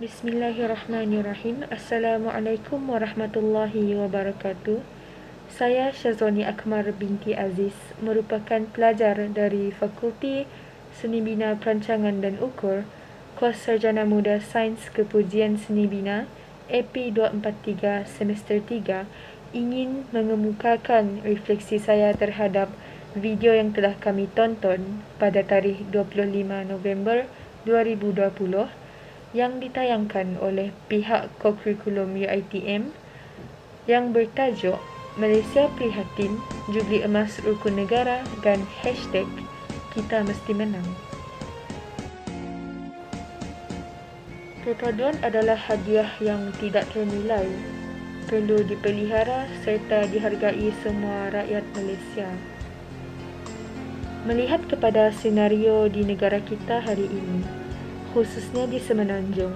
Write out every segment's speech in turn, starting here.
Bismillahirrahmanirrahim. Assalamualaikum warahmatullahi wabarakatuh. Saya Syazwani Akmal binti Aziz, merupakan pelajar dari Fakulti Seni Bina Perancangan dan Ukur, Kos Sarjana Muda Sains Kepujian Seni Bina, AP 243 Semester 3, ingin mengemukakan refleksi saya terhadap video yang telah kami tonton pada tarikh 25 November 2020 yang ditayangkan oleh pihak Kokurikulum UiTM yang bertajuk Malaysia Prihatin, Jubli Emas Rukun Negara dan #Kita Mesti Menang. Perpaduan adalah hadiah yang tidak ternilai, perlu dipelihara serta dihargai semua rakyat Malaysia. Melihat kepada senario di negara kita hari ini, khususnya di Semenanjung,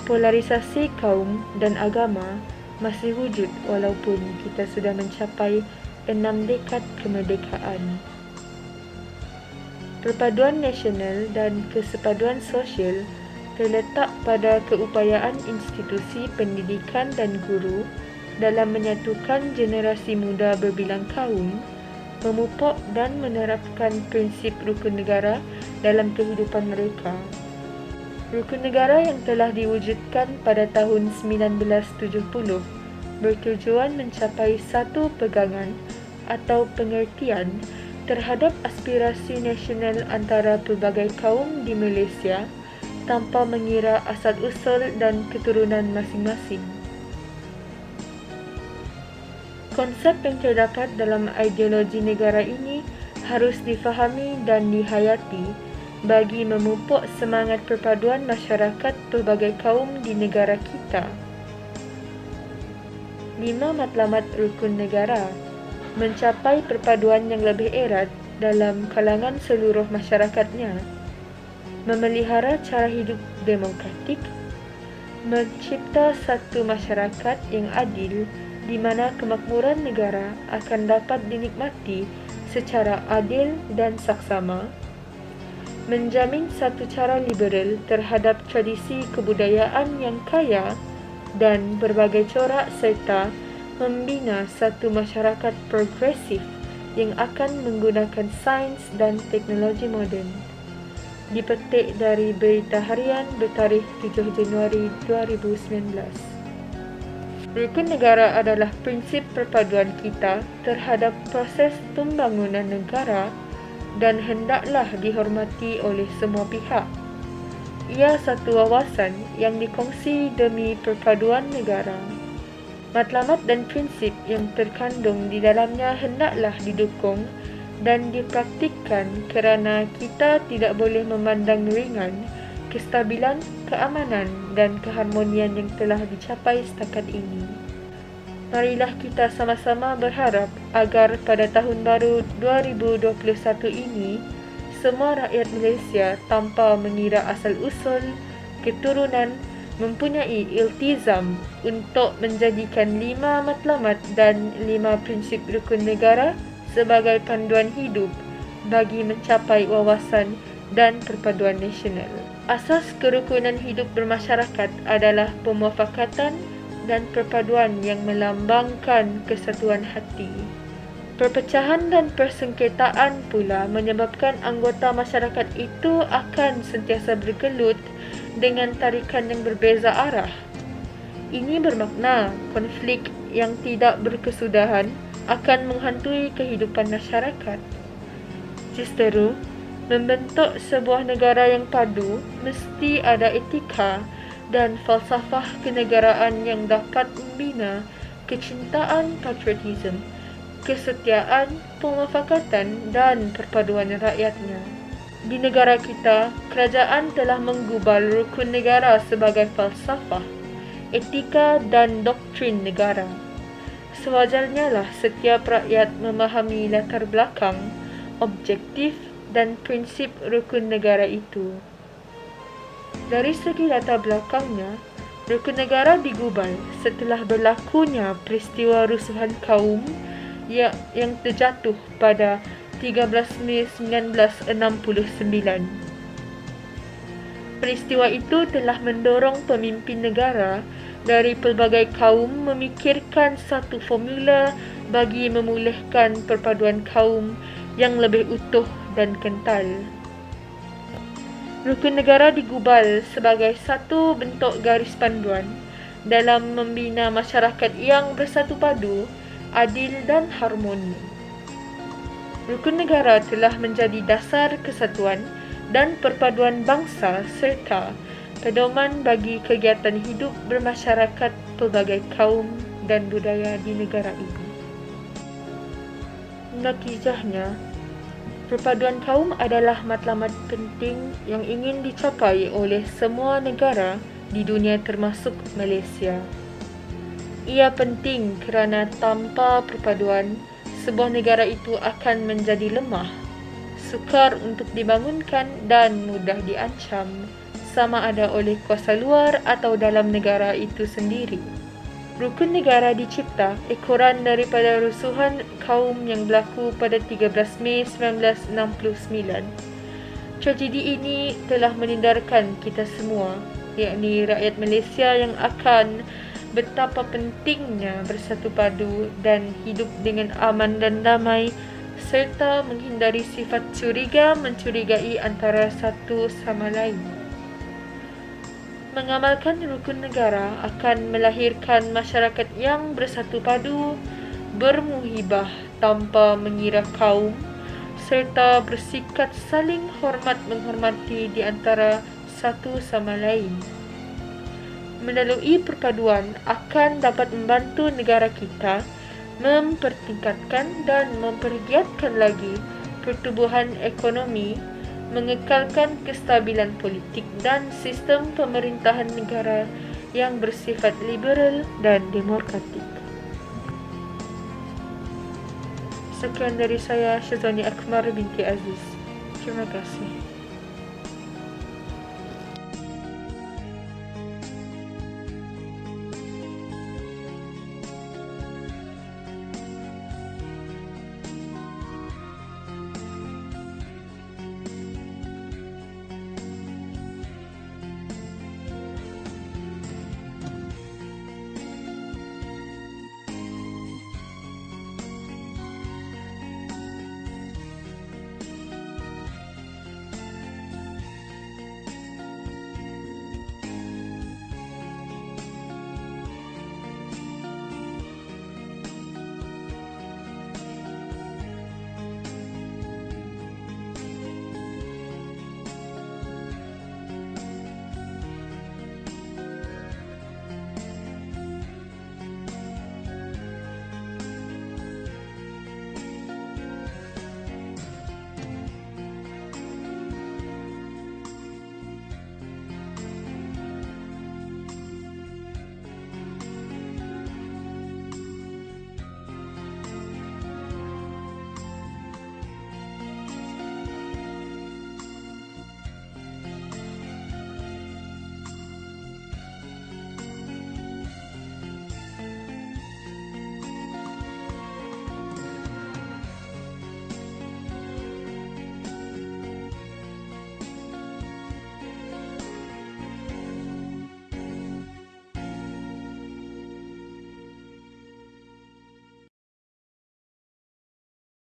polarisasi kaum dan agama masih wujud walaupun kita sudah mencapai 6 dekad kemerdekaan. Perpaduan nasional dan kesepaduan sosial terletak pada keupayaan institusi pendidikan dan guru dalam menyatukan generasi muda berbilang kaum, memupuk dan menerapkan prinsip rukun negara dalam kehidupan mereka. Rukun negara yang telah diwujudkan pada tahun 1970 bertujuan mencapai satu pegangan atau pengertian terhadap aspirasi nasional antara pelbagai kaum di Malaysia tanpa mengira asal-usul dan keturunan masing-masing. Konsep yang terdapat dalam ideologi negara ini harus difahami dan dihayati bagi memupuk semangat perpaduan masyarakat pelbagai kaum di negara kita. 5 matlamat rukun negara mencapai perpaduan yang lebih erat dalam kalangan seluruh masyarakatnya, memelihara cara hidup demokratik, mencipta satu masyarakat yang adil di mana kemakmuran negara akan dapat dinikmati secara adil dan saksama, menjamin satu cara liberal terhadap tradisi kebudayaan yang kaya dan berbagai corak serta membina satu masyarakat progresif yang akan menggunakan sains dan teknologi moden. Dipetik dari Berita Harian bertarikh 7 Januari 2019. Rukun negara adalah prinsip perpaduan kita terhadap proses pembangunan negara dan hendaklah dihormati oleh semua pihak. Ia satu wawasan yang dikongsi demi perpaduan negara. Matlamat dan prinsip yang terkandung di dalamnya hendaklah didukung dan dipraktikkan kerana kita tidak boleh memandang ringan kestabilan, keamanan dan keharmonian yang telah dicapai setakat ini. Marilah kita sama-sama berharap agar pada tahun baru 2021 ini, semua rakyat Malaysia tanpa mengira asal-usul, keturunan, mempunyai iltizam untuk menjadikan 5 matlamat dan 5 prinsip rukun negara sebagai panduan hidup bagi mencapai wawasan dan perpaduan nasional. Asas kerukunan hidup bermasyarakat adalah pemufakatan dan perpaduan yang melambangkan kesatuan hati. Perpecahan dan persengketaan pula menyebabkan anggota masyarakat itu akan sentiasa bergelut dengan tarikan yang berbeza arah. Ini bermakna konflik yang tidak berkesudahan akan menghantui kehidupan masyarakat. Justeru, membentuk sebuah negara yang padu mesti ada etika dan falsafah kenegaraan yang dapat membina kecintaan patriotisme, kesetiaan, pemufakatan dan perpaduan rakyatnya. Di negara kita, kerajaan telah menggubal rukun negara sebagai falsafah, etika dan doktrin negara. Sewajarnya lah setiap rakyat memahami latar belakang, objektif dan prinsip rukun negara itu. Dari segi latar belakangnya, rukun negara digubal setelah berlakunya peristiwa rusuhan kaum yang terjatuh pada 13 Mei 1969. Peristiwa itu telah mendorong pemimpin negara dari pelbagai kaum memikirkan satu formula bagi memulihkan perpaduan kaum yang lebih utuh dan kental. Rukun negara digubal sebagai satu bentuk garis panduan dalam membina masyarakat yang bersatu padu, adil dan harmoni. Rukun negara telah menjadi dasar kesatuan dan perpaduan bangsa serta pedoman bagi kegiatan hidup bermasyarakat pelbagai kaum dan budaya di negara ini. Natijahnya, perpaduan kaum adalah matlamat penting yang ingin dicapai oleh semua negara di dunia termasuk Malaysia. Ia penting kerana tanpa perpaduan, sebuah negara itu akan menjadi lemah, sukar untuk dibangunkan dan mudah diancam, sama ada oleh kuasa luar atau dalam negara itu sendiri. Rukun negara dicipta ekoran daripada rusuhan kaum yang berlaku pada 13 Mei 1969. Tragedi ini telah menindarkan kita semua, yakni rakyat Malaysia yang akan betapa pentingnya bersatu padu dan hidup dengan aman dan damai serta menghindari sifat curiga mencurigai antara satu sama lain. Mengamalkan rukun negara akan melahirkan masyarakat yang bersatu padu, bermuhibah tanpa mengira kaum, serta bersikap saling hormat menghormati di antara satu sama lain. Melalui perpaduan akan dapat membantu negara kita mempertingkatkan dan mempergiatkan lagi pertumbuhan ekonomi, mengekalkan kestabilan politik dan sistem pemerintahan negara yang bersifat liberal dan demokratik. Sekian dari saya, Syazwani Akmal binti Aziz. Terima kasih.